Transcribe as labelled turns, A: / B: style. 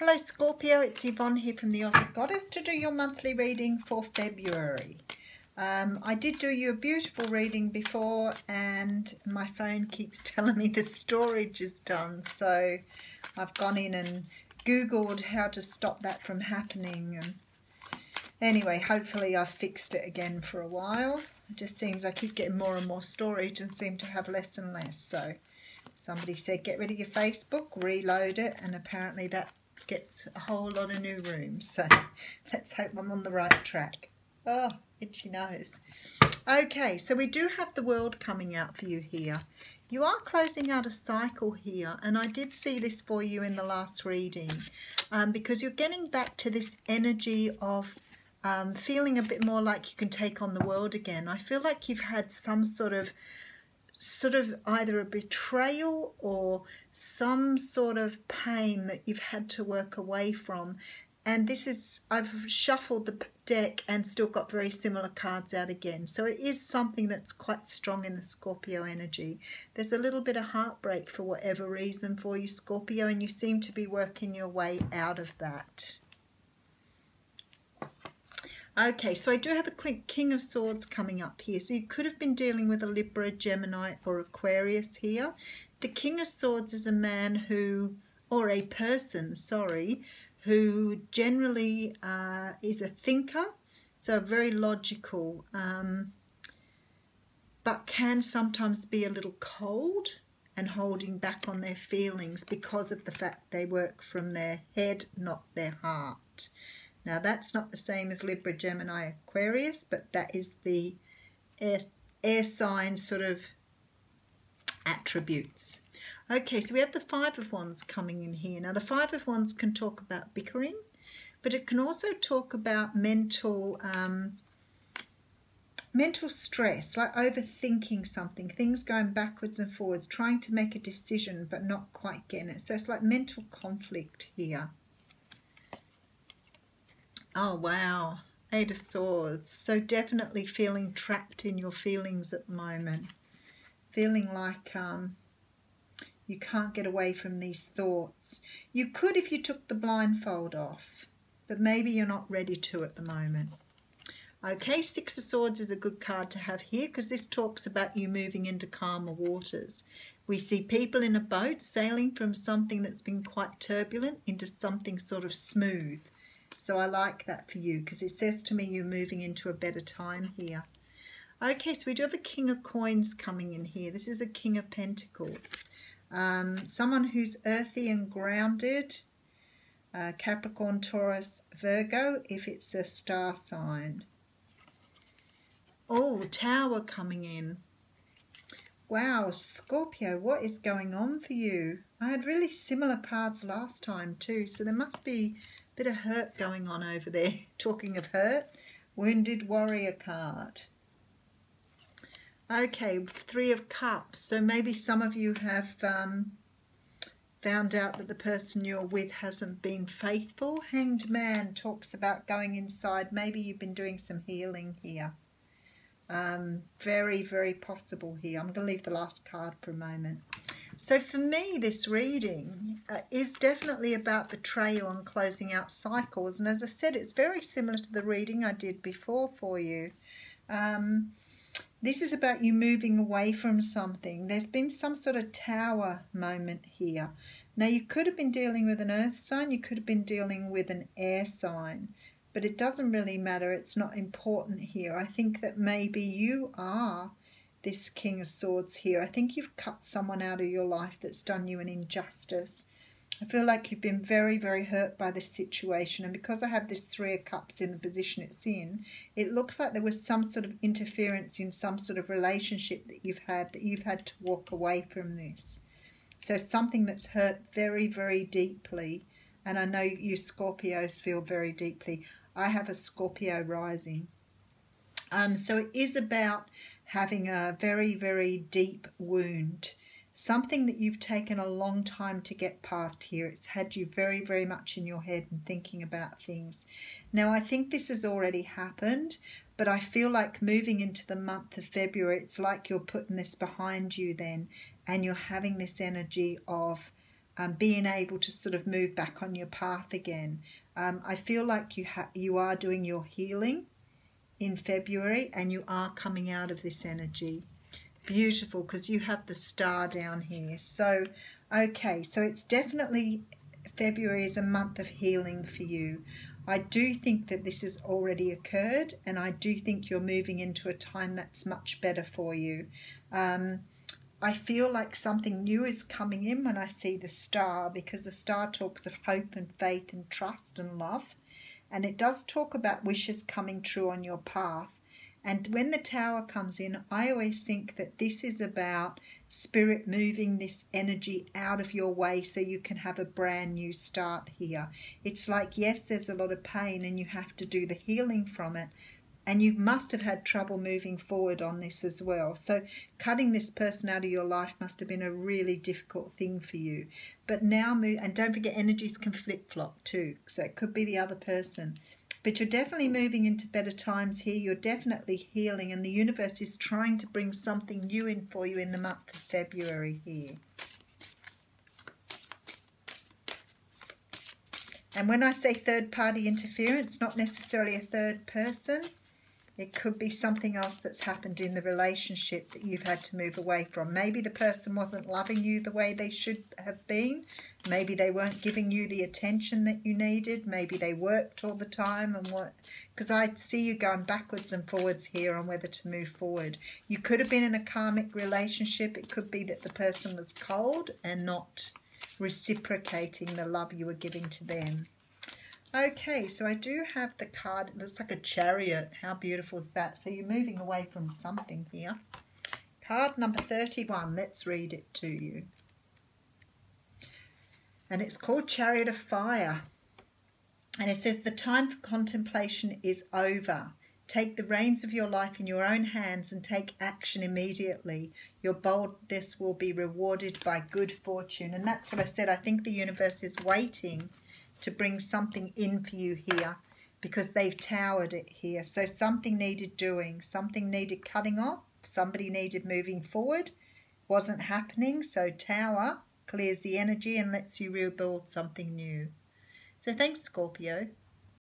A: Hello Scorpio, it's Yvonne here from the Aussie Goddess to do your monthly reading for February. I did do you a beautiful reading before and my phone keeps telling me the storage is done, so I've gone in and Googled how to stop that from happening, and anyway, hopefully I've fixed it again for a while. It just seems I keep getting more and more storage and seem to have less and less. So somebody said get rid of your Facebook, reload it, and apparently that gets a whole lot of new rooms. So let's hope I'm on the right track. Oh, itchy nose. Okay, so we do have the world coming out for you here. You are closing out a cycle here, and I did see this for you in the last reading, because you're getting back to this energy of feeling a bit more like you can take on the world again. I feel like you've had some sort of either a betrayal or some sort of pain that you've had to work away from. And this is, I've shuffled the deck and still got very similar cards out again. So it is something that's quite strong in the Scorpio energy. There's a little bit of heartbreak for whatever reason for you, Scorpio, and you seem to be working your way out of that. Okay, so I do have a quick King of Swords coming up here. So you could have been dealing with a Libra, Gemini or Aquarius here. The King of Swords is a man who, or a person, sorry, who generally is a thinker, so very logical, but can sometimes be a little cold and holding back on their feelings because of the fact they work from their head, not their heart. Now that's not the same as Libra, Gemini, Aquarius, but that is the air sign sort of attributes. Okay, so we have the Five of Wands coming in here. Now the Five of Wands can talk about bickering, but it can also talk about mental stress, like overthinking something, things going backwards and forwards, trying to make a decision but not quite getting it. So it's like mental conflict here. Oh wow, Eight of Swords. So definitely feeling trapped in your feelings at the moment. Feeling like you can't get away from these thoughts. You could if you took the blindfold off, but maybe you're not ready to at the moment. Okay, Six of Swords is a good card to have here because this talks about you moving into calmer waters. We see people in a boat sailing from something that's been quite turbulent into something sort of smooth. So I like that for you because it says to me you're moving into a better time here. Okay, so we do have a King of Coins coming in here. This is a King of Pentacles. Someone who's earthy and grounded. Capricorn, Taurus, Virgo, if it's a star sign. Oh, Tower coming in. Wow, Scorpio, what is going on for you? I had really similar cards last time too, so there must be bit of hurt going on over there. Talking of hurt, Wounded Warrior card. Okay, Three of Cups. So maybe some of you have found out that the person you're with hasn't been faithful. Hanged Man talks about going inside. Maybe you've been doing some healing here. Very, very possible here. I'm going to leave the last card for a moment. So for me, this reading is definitely about betrayal and closing out cycles. And as I said, it's very similar to the reading I did before for you. This is about you moving away from something. There's been some sort of tower moment here. Now, you could have been dealing with an earth sign. You could have been dealing with an air sign. But it doesn't really matter. It's not important here. I think that maybe you are this King of Swords here. I think you've cut someone out of your life that's done you an injustice. I feel like you've been very, very hurt by this situation. And because I have this Three of Cups in the position it's in, it looks like there was some sort of interference in some sort of relationship that you've had to walk away from this. So something that's hurt very, very deeply. And I know you Scorpios feel very deeply. I have a Scorpio rising. So it is about having a very, very deep wound. Something that you've taken a long time to get past here. It's had you very, very much in your head and thinking about things. Now, I think this has already happened, but I feel like moving into the month of February, it's like you're putting this behind you then, and you're having this energy of being able to sort of move back on your path again. I feel like you are doing your healing in February, and you are coming out of this energy. Beautiful, because you have the star down here. So, okay, so it's definitely February is a month of healing for you. I do think that this has already occurred, and I do think you're moving into a time that's much better for you. I feel like something new is coming in when I see the star, because the star talks of hope and faith and trust and love. And it does talk about wishes coming true on your path. And when the tower comes in, I always think that this is about spirit moving this energy out of your way so you can have a brand new start here. It's like, yes, there's a lot of pain and you have to do the healing from it. And you must have had trouble moving forward on this as well. So cutting this person out of your life must have been a really difficult thing for you. But now move, and don't forget energies can flip-flop too. So it could be the other person. But you're definitely moving into better times here. You're definitely healing, and the universe is trying to bring something new in for you in the month of February here. And when I say third-party interference, not necessarily a third person. It could be something else that's happened in the relationship that you've had to move away from. Maybe the person wasn't loving you the way they should have been. Maybe they weren't giving you the attention that you needed. Maybe they worked all the time. And what? Because I see you going backwards and forwards here on whether to move forward. You could have been in a karmic relationship. It could be that the person was cold and not reciprocating the love you were giving to them. Okay, so I do have the card. It looks like a chariot. How beautiful is that? So you're moving away from something here. Card number 31. Let's read it to you. And it's called Chariot of Fire. And it says, the time for contemplation is over. Take the reins of your life in your own hands and take action immediately. Your boldness will be rewarded by good fortune. And that's what I said. I think the universe is waiting to bring something in for you here, because they've towered it here. So something needed doing, something needed cutting off, somebody needed moving forward, wasn't happening. So tower clears the energy and lets you rebuild something new. So thanks, Scorpio.